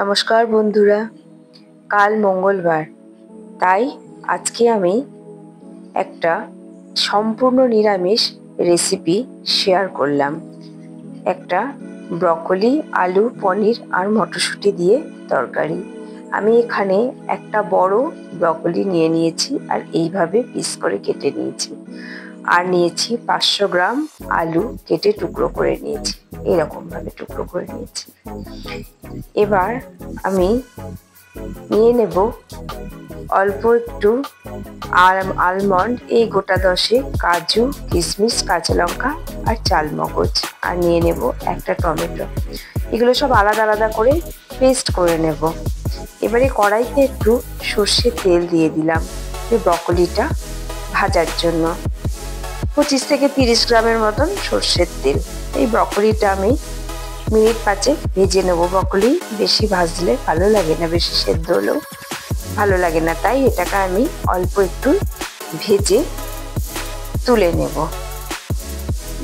নমস্কার বন্ধুরা, কাল মঙ্গলবার, তাই আজকে আমি একটা সম্পূর্ণ নিরামিষ রেসিপি শেয়ার করলাম। একটা ব্রকলি, আলু, পনির আর মটরশুঁটি দিয়ে তরকারি। আমি এখানে একটা বড় ব্রকলি নিয়ে নিয়েছি আর এইভাবে পিস করে কেটে নিয়েছি। আর নিয়েছি 500 গ্রাম আলু, কেটে টুকরো করে নিয়েছি, এরকম ভাবে টুকরো করে নিয়েছি। এবার আমি নিয়ে নেব অল্প একটু আলমন্ড, এই গোটা 10 কাজু, কিশমিশ, কাঁচা লঙ্কা আর চালমগজ, আর নিয়ে নেব একটা টমেটো। এগুলো সব আলাদা আলাদা করে পেস্ট করে নেব। এবারে কড়াইতে একটু সর্ষের তেল দিয়ে দিলাম এই ব্রকলিটা ভাজার জন্য। 25 থেকে 30 গ্রামের মতন সর্ষের তেল। এই ব্রকলিটা আমি মিনিট 5 ভেজে নেবো। ব্রকলি বেশি ভাজলে ভালো লাগে না, বেশি সেদ্ধ হলেও ভালো লাগে না, তাই এটাকে আমি অল্প একটু ভেজে তুলে নেব,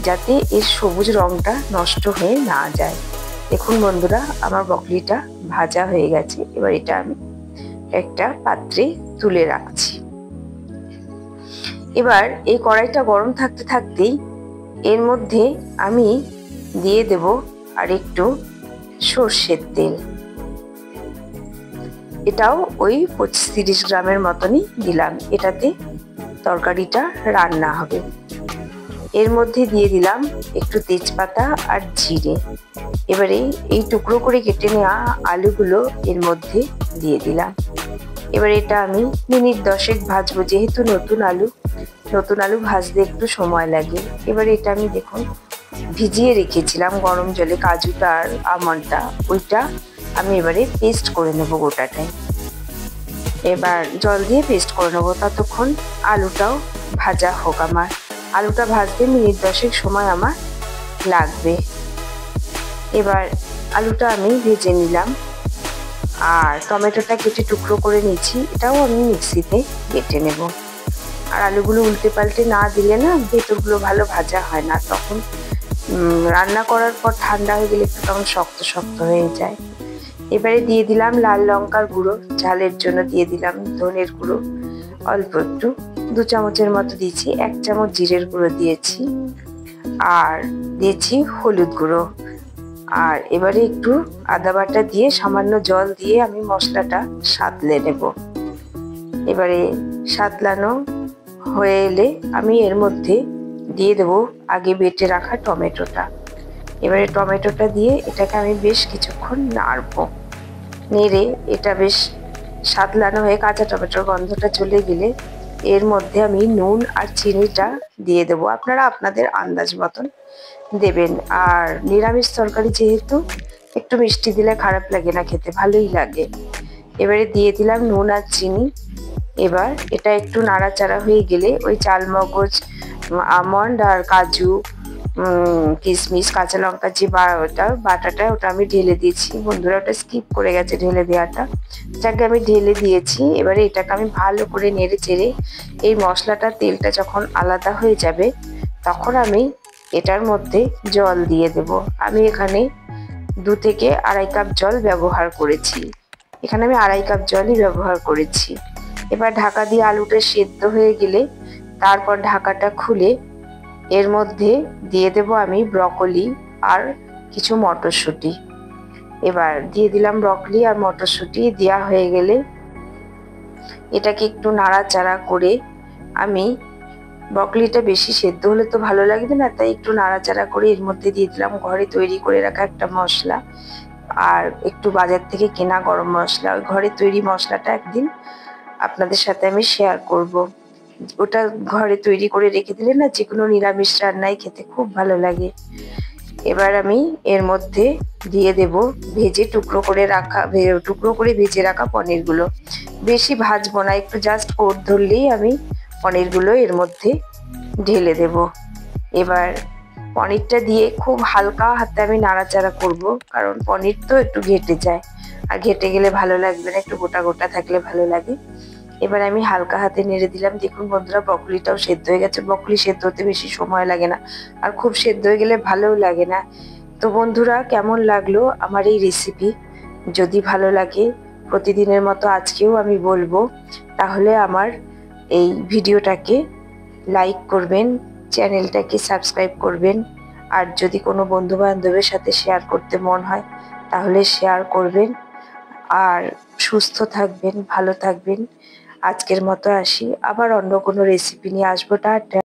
যাতে এর সবুজ রংটা নষ্ট হয়ে না যায়। দেখুন বন্ধুরা, আমার ব্রকলিটা ভাজা হয়ে গেছে। এবার এটা আমি একটা পাত্রে তুলে রাখছি। এবার এই কড়াইটা গরম থাকতে থাকতেই এর মধ্যে আমি দিয়ে দেব আর একটু সর্ষের তেল। এটাও ওই 25-30 গ্রামের মতনই দিলাম। এটাতে তরকারিটা রান্না হবে। এর মধ্যে দিয়ে দিলাম একটু তেজপাতা আর জিরে। এবারে এই টুকরো করে কেটে নেওয়া আলুগুলো এর মধ্যে দিয়ে দিলাম। এবার এটা আমি মিনিট 10 ভাজবো, যেহেতু নতুন আলু ভাজতে একটু সময় লাগে। এবারে এটা আমি দেখুন ভিজিয়ে রেখেছিলাম গরম জলে কাজুটা আর আমন্ডটা, ওইটা আমি এবারে পেস্ট করে নেব গোটাটাই। এবার জল দিয়ে পেস্ট করে নেবো। ততক্ষণ আলুটাও ভাজা হোক। আমার আলুটা ভাজতে মিনিট 10 সময় আমার লাগবে। এবার আলুটা আমি ভেজে নিলাম আর টমেটোটা কেটে টুকরো করে নিয়েছি, এটাও আমি মিক্সিতে বেটে নেব। আর আলুগুলো উল্টে পাল্টে না দিলে না ভেতরগুলো ভালো ভাজা হয় না, তখন রান্না করার পর ঠান্ডা হয়ে গেলে একটু তখন শক্ত শক্ত হয়ে যায়। এবারে দিয়ে দিলাম লাল লঙ্কার গুঁড়ো, ঝালের জন্য দিয়ে দিলাম ধনের গুঁড়ো অল্প একটু, 2 চামচের মতো দিয়েছি। 1 চামচ জিরের গুঁড়ো দিয়েছি আর দিয়েছি হলুদ গুঁড়ো। আর এবারে একটু আদা বাটা দিয়ে সামান্য জল দিয়ে আমি মশলাটা সাঁতলে নেব। এবারে সাঁতলানো হয়ে এলে আমি এর মধ্যে দিয়ে দেব আগে বেটে রাখা টমেটোটা। এবারে টমেটোটা দিয়ে এটাকে আমি বেশ কিছুক্ষণ নাড়বো। নেড়ে এটা বেশ সাঁতলানো হয়ে কাঁচা টমেটোর গন্ধটা চলে গেলে এর মধ্যে আমি নুন আর চিনিটা দিয়ে দেবো। আপনারা আপনাদের আন্দাজ মতন দেবেন। আর নিরামিষ তরকারি যেহেতু একটু মিষ্টি দিলে খারাপ লাগে না, খেতে ভালোই লাগে। এবারে দিয়ে দিলাম নুন আর চিনি। এবার এটা একটু নাড়াচাড়া হয়ে গেলে ওই চালমগজ, আমন্ড আর কাজু, কিশমিশ, কাঁচা লঙ্কা যে বাটাটা ওটা আমি ঢেলে দিয়েছি। বন্ধুরা ওটা স্কিপ করে গেছে ঢেলে দেওয়াটা, যাকে আমি ঢেলে দিয়েছি। এবারে এটাকে আমি ভালো করে নেড়ে চেড়ে এই মশলাটা তেলটা যখন আলাদা হয়ে যাবে তখন আমি এটার মধ্যে জল দিয়ে দেব। আমি এখানে 2 থেকে আড়াই কাপ জল ব্যবহার করেছি। এখানে আমি আড়াই কাপ জলই ব্যবহার করেছি। এবার ঢাকা দিয়ে আলুটা সেদ্ধ হয়ে গেলে তারপর ঢাকাটা খুলে এর মধ্যে দিয়ে দেব আমি ব্রকলি আর কিছু মটরশুঁটি। এবার দিয়ে দিলাম ব্রকলি আর মটরশুঁটি। দেওয়া হয়ে গেলে এটাকে একটু নাড়াচাড়া করে আমি, ব্রকলিটা বেশি সেদ্ধ হলে তো ভালো লাগবে না, তাই একটু নাড়াচাড়া করে এর মধ্যে দিয়ে দিলাম ঘরে তৈরি করে রাখা একটা মশলা আর একটু বাজার থেকে কেনা গরম মশলা। ওই ঘরে তৈরি মশলাটা একদিন আপনাদের সাথে আমি শেয়ার করব। ওটা ঘরে তৈরি করে রেখে দিলে না যে কোনো নিরামিষ রান্নায় খেতে খুব ভালো লাগে। এবার আমি এর মধ্যে দিয়ে দেব টুকরো করে ভেজে রাখা পনিরগুলো। বেশি ভাজবো না, একটু জাস্ট কোট ধরলেই আমি পনিরগুলো এর মধ্যে ঢেলে দেব। এবার পনিরটা দিয়ে খুব হালকা হাতে আমি নাড়াচাড়া করব, কারণ পনির তো একটু ঘেটে যায়, আর ঘেটে গেলে ভালো লাগবে না, একটু গোটা গোটা থাকলে ভালো লাগে। এবার আমি হালকা হাতে নেড়ে দিলাম। দেখুন বন্ধুরা, ব্রকলিটাও সেদ্ধ হয়ে গেছে। ব্রকলি সেদ্ধ হতে বেশি সময় লাগে না, আর খুব সেদ্ধ হয়ে গেলে ভালোও লাগে না। তো বন্ধুরা, কেমন লাগলো আমার এই রেসিপি যদি ভালো লাগে প্রতিদিনের মতো আজকেও আমি বলবো, তাহলে আমার এই ভিডিওটাকে লাইক করবেন, চ্যানেলটাকে সাবস্ক্রাইব করবেন। আর যদি কোনো বন্ধু বান্ধবের সাথে শেয়ার করতে মন হয় তাহলে শেয়ার করবেন। আর সুস্থ থাকবেন, ভালো থাকবেন। আজকের মতো আসি, আবার অন্য কোনো রেসিপি নিয়ে আসবো। টাটা।